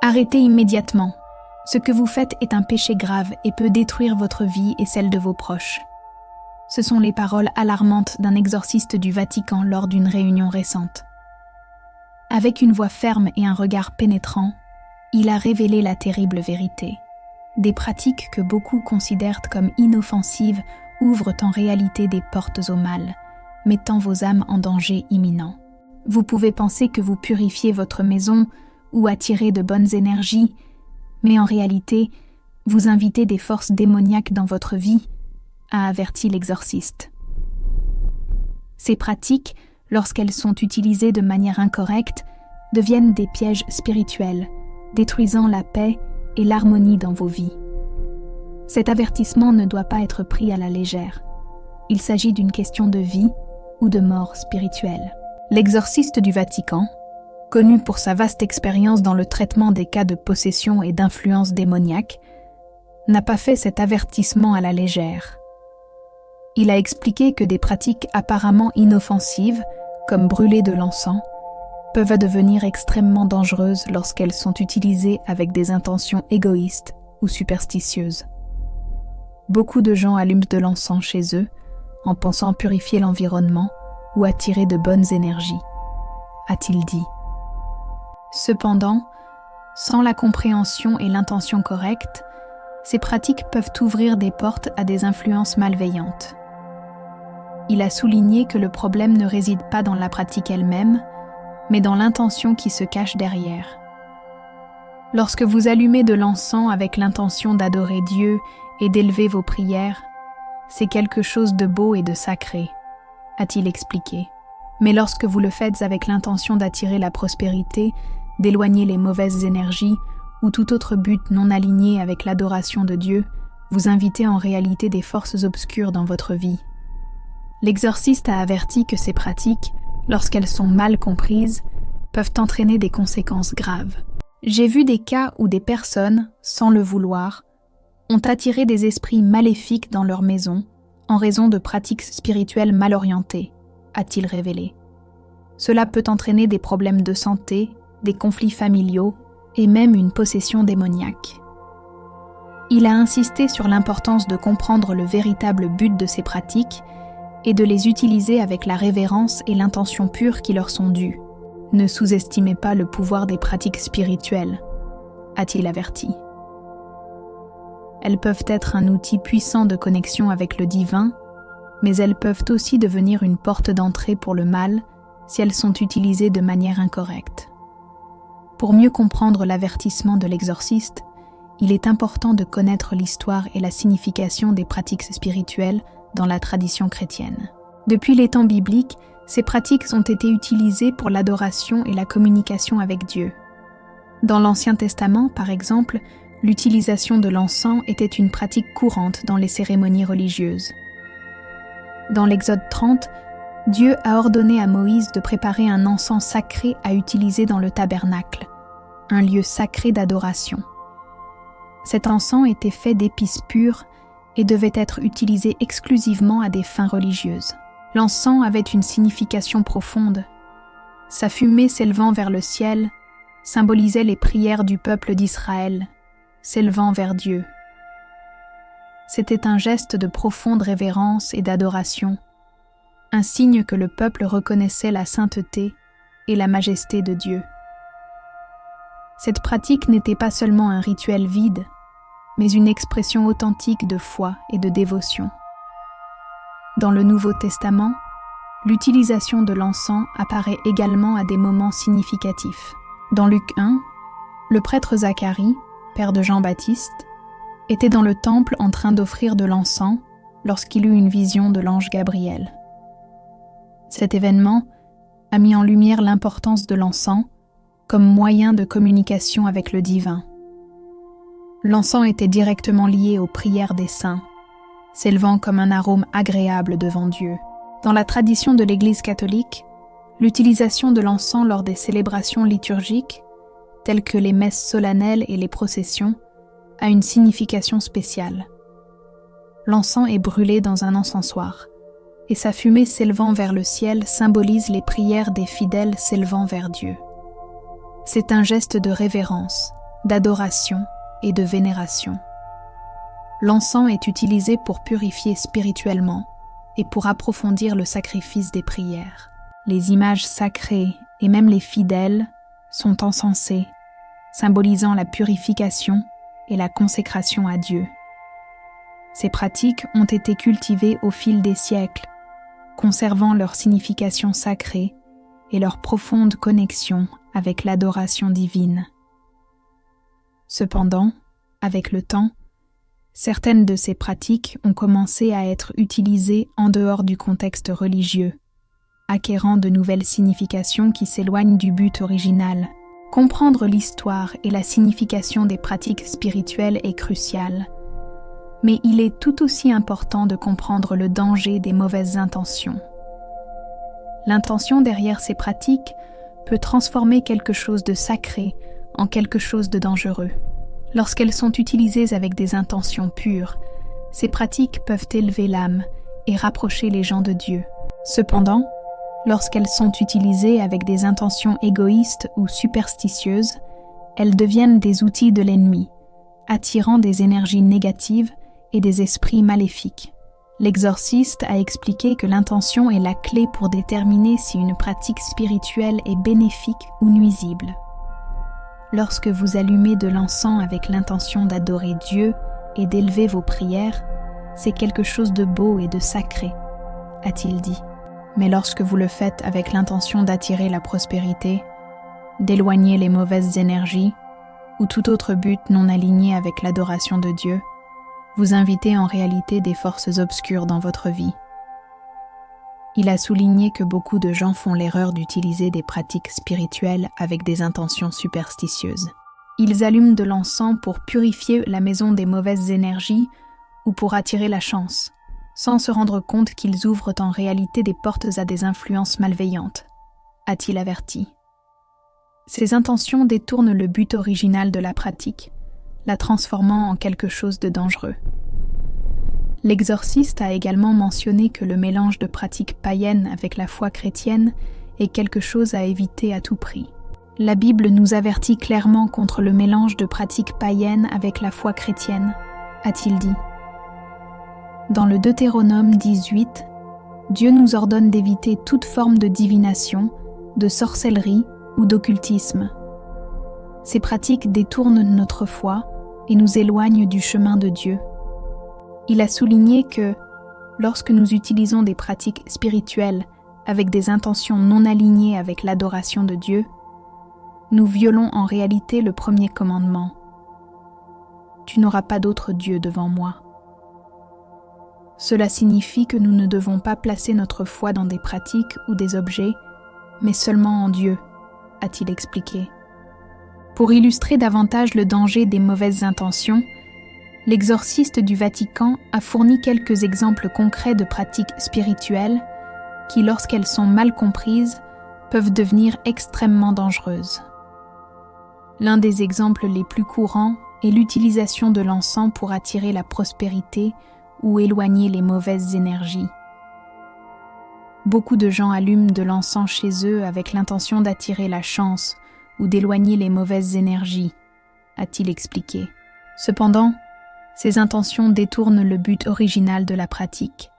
Arrêtez immédiatement. Ce que vous faites est un péché grave et peut détruire votre vie et celle de vos proches. Ce sont les paroles alarmantes d'un exorciste du Vatican lors d'une réunion récente. Avec une voix ferme et un regard pénétrant, il a révélé la terrible vérité. Des pratiques que beaucoup considèrent comme inoffensives ouvrent en réalité des portes au mal, mettant vos âmes en danger imminent. Vous pouvez penser que vous purifiez votre maison ou attirez de bonnes énergies, mais en réalité, vous invitez des forces démoniaques dans votre vie, a averti l'exorciste. Ces pratiques, lorsqu'elles sont utilisées de manière incorrecte, deviennent des pièges spirituels, détruisant la paix et l'harmonie dans vos vies. Cet avertissement ne doit pas être pris à la légère. Il s'agit d'une question de vie ou de mort spirituelle. L'exorciste du Vatican, connu pour sa vaste expérience dans le traitement des cas de possession et d'influence démoniaque, n'a pas fait cet avertissement à la légère. Il a expliqué que des pratiques apparemment inoffensives, comme brûler de l'encens, peuvent devenir extrêmement dangereuses lorsqu'elles sont utilisées avec des intentions égoïstes ou superstitieuses. Beaucoup de gens allument de l'encens chez eux en pensant purifier l'environnement ou attirer de bonnes énergies, a-t-il dit. Cependant, sans la compréhension et l'intention correcte, ces pratiques peuvent ouvrir des portes à des influences malveillantes. Il a souligné que le problème ne réside pas dans la pratique elle-même, mais dans l'intention qui se cache derrière. Lorsque vous allumez de l'encens avec l'intention d'adorer Dieu et d'élever vos prières, c'est quelque chose de beau et de sacré, a-t-il expliqué. Mais lorsque vous le faites avec l'intention d'attirer la prospérité, d'éloigner les mauvaises énergies ou tout autre but non aligné avec l'adoration de Dieu, vous invitez en réalité des forces obscures dans votre vie. L'exorciste a averti que ces pratiques, lorsqu'elles sont mal comprises, peuvent entraîner des conséquences graves. J'ai vu des cas où des personnes, sans le vouloir, ont attiré des esprits maléfiques dans leur maison en raison de pratiques spirituelles mal orientées, a-t-il révélé. Cela peut entraîner des problèmes de santé, des conflits familiaux et même une possession démoniaque. Il a insisté sur l'importance de comprendre le véritable but de ces pratiques et de les utiliser avec la révérence et l'intention pure qui leur sont dues. Ne sous-estimez pas le pouvoir des pratiques spirituelles, a-t-il averti. Elles peuvent être un outil puissant de connexion avec le divin, mais elles peuvent aussi devenir une porte d'entrée pour le mal si elles sont utilisées de manière incorrecte. Pour mieux comprendre l'avertissement de l'exorciste, il est important de connaître l'histoire et la signification des pratiques spirituelles dans la tradition chrétienne. Depuis les temps bibliques, ces pratiques ont été utilisées pour l'adoration et la communication avec Dieu. Dans l'Ancien Testament, par exemple, l'utilisation de l'encens était une pratique courante dans les cérémonies religieuses. Dans l'Exode 30, Dieu a ordonné à Moïse de préparer un encens sacré à utiliser dans le tabernacle, un lieu sacré d'adoration. Cet encens était fait d'épices pures et devait être utilisé exclusivement à des fins religieuses. L'encens avait une signification profonde. Sa fumée s'élevant vers le ciel symbolisait les prières du peuple d'Israël, s'élevant vers Dieu. C'était un geste de profonde révérence et d'adoration, un signe que le peuple reconnaissait la sainteté et la majesté de Dieu. Cette pratique n'était pas seulement un rituel vide, mais une expression authentique de foi et de dévotion. Dans le Nouveau Testament, l'utilisation de l'encens apparaît également à des moments significatifs. Dans Luc 1, le prêtre Zacharie, père de Jean-Baptiste, était dans le temple en train d'offrir de l'encens lorsqu'il eut une vision de l'ange Gabriel. Cet événement a mis en lumière l'importance de l'encens comme moyen de communication avec le divin. L'encens était directement lié aux prières des saints, s'élevant comme un arôme agréable devant Dieu. Dans la tradition de l'Église catholique, l'utilisation de l'encens lors des célébrations liturgiques, telles que les messes solennelles et les processions, a une signification spéciale. L'encens est brûlé dans un encensoir, et sa fumée s'élevant vers le ciel symbolise les prières des fidèles s'élevant vers Dieu. C'est un geste de révérence, d'adoration et de vénération. L'encens est utilisé pour purifier spirituellement et pour approfondir le sacrifice des prières. Les images sacrées et même les fidèles sont encensés, symbolisant la purification et la consécration à Dieu. Ces pratiques ont été cultivées au fil des siècles, conservant leur signification sacrée et leur profonde connexion avec l'adoration divine. Cependant, avec le temps, certaines de ces pratiques ont commencé à être utilisées en dehors du contexte religieux, acquérant de nouvelles significations qui s'éloignent du but original. Comprendre l'histoire et la signification des pratiques spirituelles est crucial, mais il est tout aussi important de comprendre le danger des mauvaises intentions. L'intention derrière ces pratiques peut transformer quelque chose de sacré en quelque chose de dangereux. Lorsqu'elles sont utilisées avec des intentions pures, ces pratiques peuvent élever l'âme et rapprocher les gens de Dieu. Cependant, lorsqu'elles sont utilisées avec des intentions égoïstes ou superstitieuses, elles deviennent des outils de l'ennemi, attirant des énergies négatives et des esprits maléfiques. L'exorciste a expliqué que l'intention est la clé pour déterminer si une pratique spirituelle est bénéfique ou nuisible. Lorsque vous allumez de l'encens avec l'intention d'adorer Dieu et d'élever vos prières, c'est quelque chose de beau et de sacré, a-t-il dit. Mais lorsque vous le faites avec l'intention d'attirer la prospérité, d'éloigner les mauvaises énergies ou tout autre but non aligné avec l'adoration de Dieu, vous invitez en réalité des forces obscures dans votre vie. Il a souligné que beaucoup de gens font l'erreur d'utiliser des pratiques spirituelles avec des intentions superstitieuses. Ils allument de l'encens pour purifier la maison des mauvaises énergies ou pour attirer la chance, sans se rendre compte qu'ils ouvrent en réalité des portes à des influences malveillantes, a-t-il averti. Ces intentions détournent le but original de la pratique, la transformant en quelque chose de dangereux. L'exorciste a également mentionné que le mélange de pratiques païennes avec la foi chrétienne est quelque chose à éviter à tout prix. La Bible nous avertit clairement contre le mélange de pratiques païennes avec la foi chrétienne, a-t-il dit. Dans le Deutéronome 18, Dieu nous ordonne d'éviter toute forme de divination, de sorcellerie ou d'occultisme. Ces pratiques détournent notre foi et nous éloignent du chemin de Dieu. Il a souligné que, lorsque nous utilisons des pratiques spirituelles avec des intentions non alignées avec l'adoration de Dieu, nous violons en réalité le premier commandement. Tu n'auras pas d'autre Dieu devant moi. Cela signifie que nous ne devons pas placer notre foi dans des pratiques ou des objets, mais seulement en Dieu, a-t-il expliqué. Pour illustrer davantage le danger des mauvaises intentions, l'exorciste du Vatican a fourni quelques exemples concrets de pratiques spirituelles qui, lorsqu'elles sont mal comprises, peuvent devenir extrêmement dangereuses. L'un des exemples les plus courants est l'utilisation de l'encens pour attirer la prospérité ou éloigner les mauvaises énergies. Beaucoup de gens allument de l'encens chez eux avec l'intention d'attirer la chance ou d'éloigner les mauvaises énergies, a-t-il expliqué. Cependant, ces intentions détournent le but original de la pratique,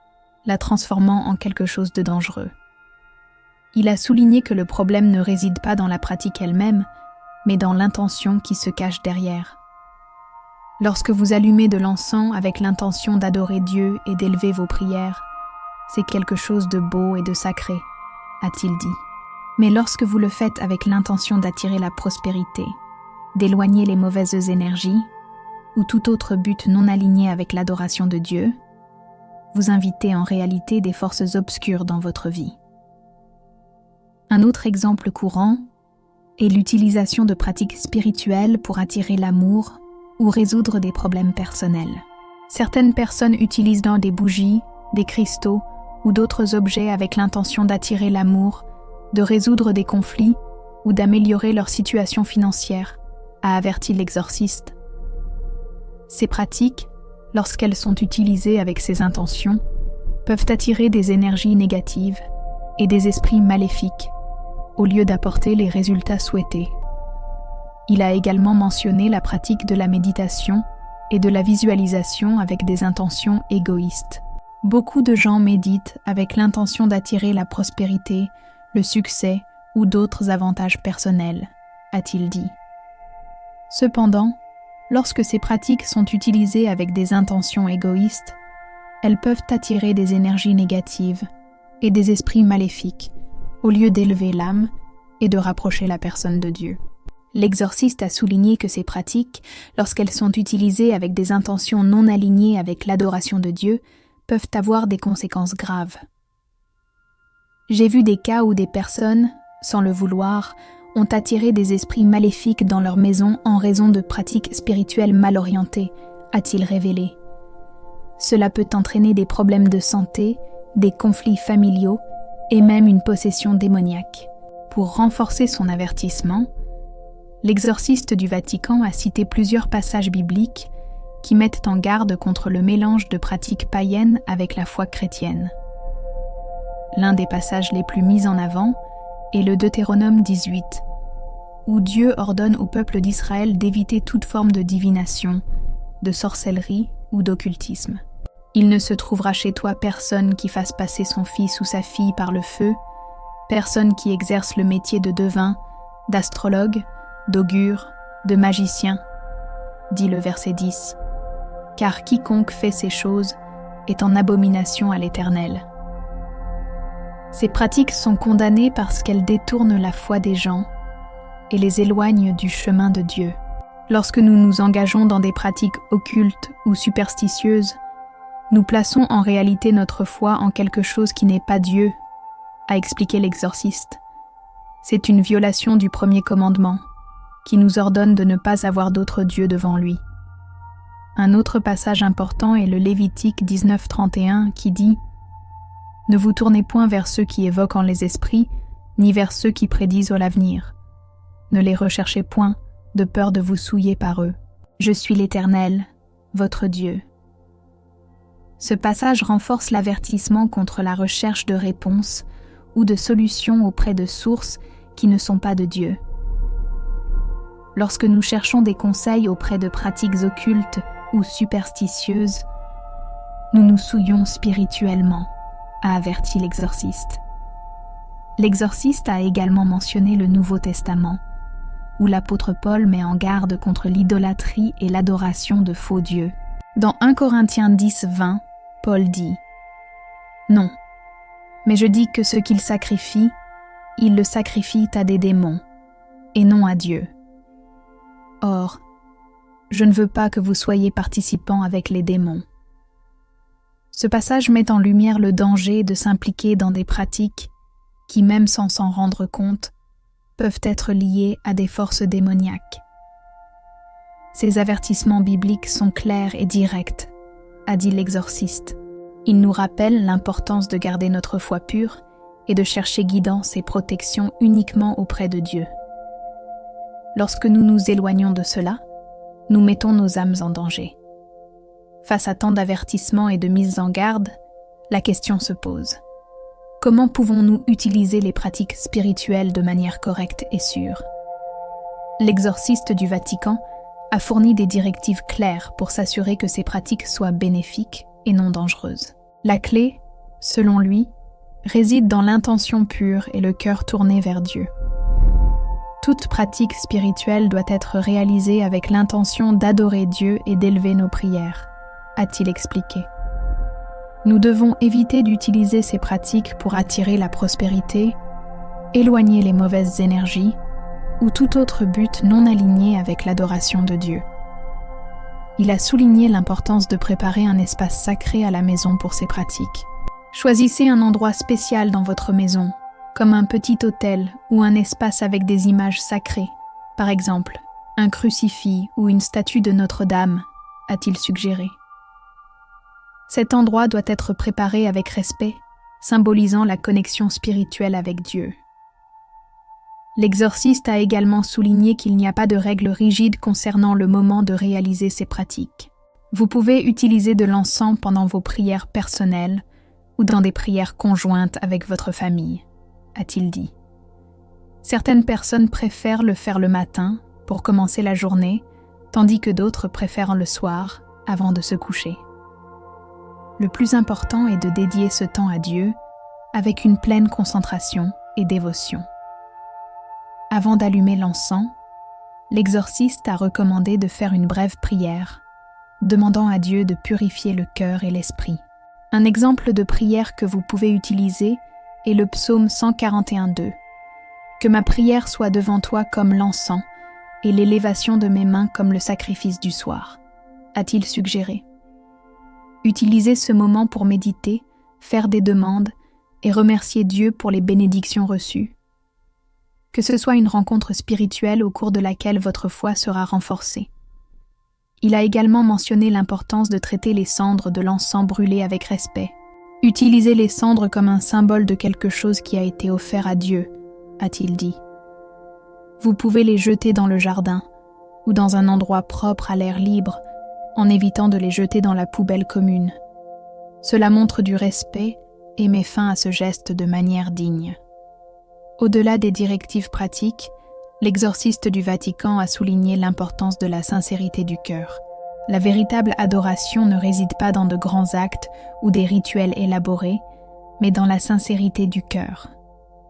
la transformant en quelque chose de dangereux. Il a souligné que le problème ne réside pas dans la pratique elle-même, mais dans l'intention qui se cache derrière. Lorsque vous allumez de l'encens avec l'intention d'adorer Dieu et d'élever vos prières, c'est quelque chose de beau et de sacré, a-t-il dit. Mais lorsque vous le faites avec l'intention d'attirer la prospérité, d'éloigner les mauvaises énergies, ou tout autre but non aligné avec l'adoration de Dieu, vous invitez en réalité des forces obscures dans votre vie. Un autre exemple courant est l'utilisation de pratiques spirituelles pour attirer l'amour ou résoudre des problèmes personnels. Certaines personnes utilisent des bougies, des cristaux ou d'autres objets avec l'intention d'attirer l'amour, de résoudre des conflits ou d'améliorer leur situation financière, a averti l'exorciste. Ces pratiques, lorsqu'elles sont utilisées avec ces intentions, peuvent attirer des énergies négatives et des esprits maléfiques, au lieu d'apporter les résultats souhaités. Il a également mentionné la pratique de la méditation et de la visualisation avec des intentions égoïstes. Beaucoup de gens méditent avec l'intention d'attirer la prospérité, le succès ou d'autres avantages personnels, a-t-il dit. Cependant, lorsque ces pratiques sont utilisées avec des intentions égoïstes, elles peuvent attirer des énergies négatives et des esprits maléfiques, au lieu d'élever l'âme et de rapprocher la personne de Dieu. L'exorciste a souligné que ces pratiques, lorsqu'elles sont utilisées avec des intentions non alignées avec l'adoration de Dieu, peuvent avoir des conséquences graves. J'ai vu des cas où des personnes, sans le vouloir, ont attiré des esprits maléfiques dans leur maison en raison de pratiques spirituelles mal orientées, a-t-il révélé. Cela peut entraîner des problèmes de santé, des conflits familiaux et même une possession démoniaque. Pour renforcer son avertissement, l'exorciste du Vatican a cité plusieurs passages bibliques qui mettent en garde contre le mélange de pratiques païennes avec la foi chrétienne. L'un des passages les plus mis en avant est le Deutéronome 18, où Dieu ordonne au peuple d'Israël d'éviter toute forme de divination, de sorcellerie ou d'occultisme. Il ne se trouvera chez toi personne qui fasse passer son fils ou sa fille par le feu, personne qui exerce le métier de devin, d'astrologue, d'augure, de magicien, dit le verset 10. Car quiconque fait ces choses est en abomination à l'Éternel. Ces pratiques sont condamnées parce qu'elles détournent la foi des gens et les éloignent du chemin de Dieu. Lorsque nous nous engageons dans des pratiques occultes ou superstitieuses, nous plaçons en réalité notre foi en quelque chose qui n'est pas Dieu, a expliqué l'exorciste. C'est une violation du premier commandement, qui nous ordonne de ne pas avoir d'autre Dieu devant lui. Un autre passage important est le Lévitique 19:31 qui dit « Ne vous tournez point vers ceux qui évoquent en les esprits, ni vers ceux qui prédisent l'avenir. Ne les recherchez point, de peur de vous souiller par eux. Je suis l'Éternel, votre Dieu. » Ce passage renforce l'avertissement contre la recherche de réponses ou de solutions auprès de sources qui ne sont pas de Dieu. Lorsque nous cherchons des conseils auprès de pratiques occultes ou superstitieuses, nous nous souillons spirituellement, a averti l'exorciste. L'exorciste a également mentionné le Nouveau Testament, où l'apôtre Paul met en garde contre l'idolâtrie et l'adoration de faux dieux. Dans 1 Corinthiens 10:20, Paul dit « Non, mais je dis que ce qu'ils sacrifient, ils le sacrifient à des démons, et non à Dieu. Or, je ne veux pas que vous soyez participants avec les démons. » Ce passage met en lumière le danger de s'impliquer dans des pratiques qui, même sans s'en rendre compte, peuvent être liées à des forces démoniaques. Ces avertissements bibliques sont clairs et directs, a dit l'exorciste. Ils nous rappellent l'importance de garder notre foi pure et de chercher guidance et protection uniquement auprès de Dieu. Lorsque nous nous éloignons de cela, nous mettons nos âmes en danger. Face à tant d'avertissements et de mises en garde, la question se pose. Comment pouvons-nous utiliser les pratiques spirituelles de manière correcte et sûre? L'exorciste du Vatican a fourni des directives claires pour s'assurer que ces pratiques soient bénéfiques et non dangereuses. La clé, selon lui, réside dans l'intention pure et le cœur tourné vers Dieu. Toute pratique spirituelle doit être réalisée avec l'intention d'adorer Dieu et d'élever nos prières, a-t-il expliqué. Nous devons éviter d'utiliser ces pratiques pour attirer la prospérité, éloigner les mauvaises énergies ou tout autre but non aligné avec l'adoration de Dieu. Il a souligné l'importance de préparer un espace sacré à la maison pour ces pratiques. Choisissez un endroit spécial dans votre maison, comme un petit autel ou un espace avec des images sacrées, par exemple un crucifix ou une statue de Notre-Dame, a-t-il suggéré. Cet endroit doit être préparé avec respect, symbolisant la connexion spirituelle avec Dieu. L'exorciste a également souligné qu'il n'y a pas de règles rigides concernant le moment de réaliser ces pratiques. Vous pouvez utiliser de l'encens pendant vos prières personnelles ou dans des prières conjointes avec votre famille, a-t-il dit. Certaines personnes préfèrent le faire le matin, pour commencer la journée, tandis que d'autres préfèrent le soir, avant de se coucher. Le plus important est de dédier ce temps à Dieu avec une pleine concentration et dévotion. Avant d'allumer l'encens, l'exorciste a recommandé de faire une brève prière, demandant à Dieu de purifier le cœur et l'esprit. Un exemple de prière que vous pouvez utiliser est le psaume 141:2. « Que ma prière soit devant toi comme l'encens, et l'élévation de mes mains comme le sacrifice du soir », a-t-il suggéré. Utilisez ce moment pour méditer, faire des demandes et remercier Dieu pour les bénédictions reçues. Que ce soit une rencontre spirituelle au cours de laquelle votre foi sera renforcée. Il a également mentionné l'importance de traiter les cendres de l'encens brûlé avec respect. Utilisez les cendres comme un symbole de quelque chose qui a été offert à Dieu, a-t-il dit. Vous pouvez les jeter dans le jardin ou dans un endroit propre à l'air libre en évitant de les jeter dans la poubelle commune. Cela montre du respect et met fin à ce geste de manière digne. Au-delà des directives pratiques, l'exorciste du Vatican a souligné l'importance de la sincérité du cœur. La véritable adoration ne réside pas dans de grands actes ou des rituels élaborés, mais dans la sincérité du cœur,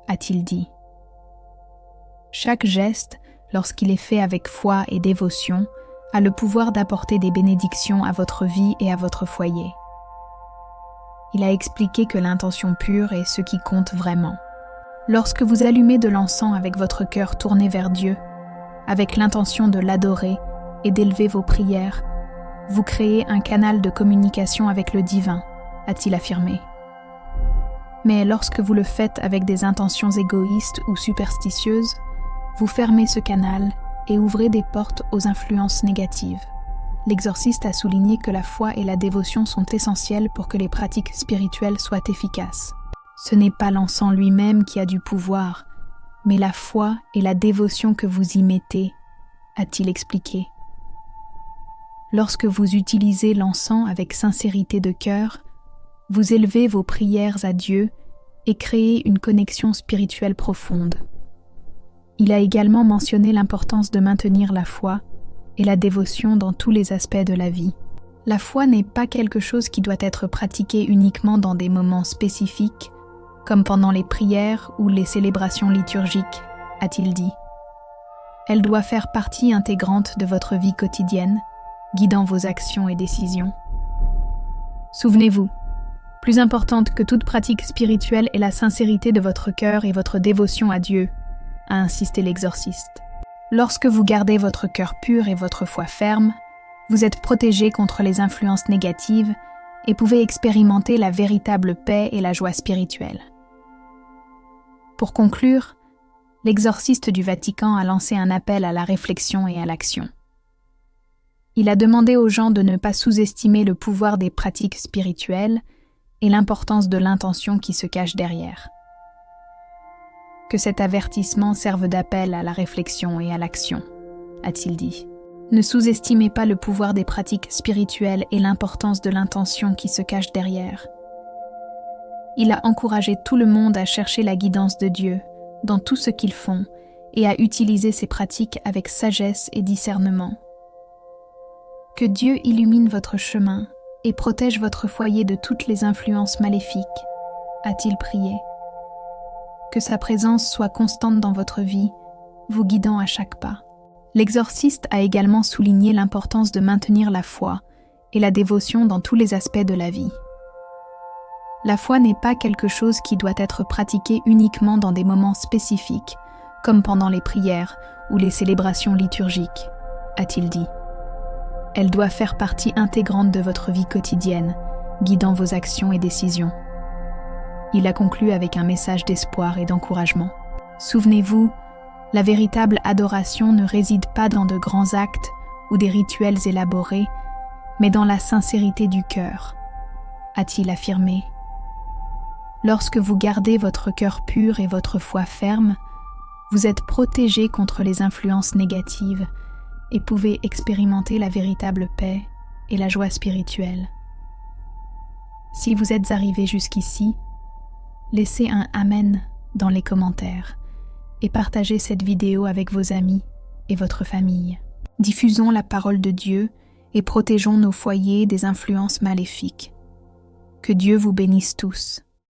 a-t-il dit. Chaque geste, lorsqu'il est fait avec foi et dévotion, a le pouvoir d'apporter des bénédictions à votre vie et à votre foyer. Il a expliqué que l'intention pure est ce qui compte vraiment. Lorsque vous allumez de l'encens avec votre cœur tourné vers Dieu, avec l'intention de l'adorer et d'élever vos prières, vous créez un canal de communication avec le divin, a-t-il affirmé. Mais lorsque vous le faites avec des intentions égoïstes ou superstitieuses, vous fermez ce canal et ouvrez des portes aux influences négatives. L'exorciste a souligné que la foi et la dévotion sont essentielles pour que les pratiques spirituelles soient efficaces. Ce n'est pas l'encens lui-même qui a du pouvoir, mais la foi et la dévotion que vous y mettez, a-t-il expliqué. Lorsque vous utilisez l'encens avec sincérité de cœur, vous élevez vos prières à Dieu et créez une connexion spirituelle profonde. Il a également mentionné l'importance de maintenir la foi et la dévotion dans tous les aspects de la vie. La foi n'est pas quelque chose qui doit être pratiqué uniquement dans des moments spécifiques, comme pendant les prières ou les célébrations liturgiques, a-t-il dit. Elle doit faire partie intégrante de votre vie quotidienne, guidant vos actions et décisions. Souvenez-vous, plus importante que toute pratique spirituelle est la sincérité de votre cœur et votre dévotion à Dieu, a insisté l'exorciste. Lorsque vous gardez votre cœur pur et votre foi ferme, vous êtes protégé contre les influences négatives et pouvez expérimenter la véritable paix et la joie spirituelle. Pour conclure, l'exorciste du Vatican a lancé un appel à la réflexion et à l'action. Il a demandé aux gens de ne pas sous-estimer le pouvoir des pratiques spirituelles et l'importance de l'intention qui se cache derrière. Que cet avertissement serve d'appel à la réflexion et à l'action, a-t-il dit. Ne sous-estimez pas le pouvoir des pratiques spirituelles et l'importance de l'intention qui se cache derrière. Il a encouragé tout le monde à chercher la guidance de Dieu dans tout ce qu'ils font et à utiliser ces pratiques avec sagesse et discernement. Que Dieu illumine votre chemin et protège votre foyer de toutes les influences maléfiques, a-t-il prié. Que sa présence soit constante dans votre vie, vous guidant à chaque pas. L'exorciste a également souligné l'importance de maintenir la foi et la dévotion dans tous les aspects de la vie. La foi n'est pas quelque chose qui doit être pratiqué uniquement dans des moments spécifiques, comme pendant les prières ou les célébrations liturgiques, a-t-il dit. Elle doit faire partie intégrante de votre vie quotidienne, guidant vos actions et décisions. Il a conclu avec un message d'espoir et d'encouragement. Souvenez-vous, la véritable adoration ne réside pas dans de grands actes ou des rituels élaborés, mais dans la sincérité du cœur, a-t-il affirmé. Lorsque vous gardez votre cœur pur et votre foi ferme, vous êtes protégé contre les influences négatives et pouvez expérimenter la véritable paix et la joie spirituelle. Si vous êtes arrivé jusqu'ici, laissez un Amen dans les commentaires et partagez cette vidéo avec vos amis et votre famille. Diffusons la parole de Dieu et protégeons nos foyers des influences maléfiques. Que Dieu vous bénisse tous.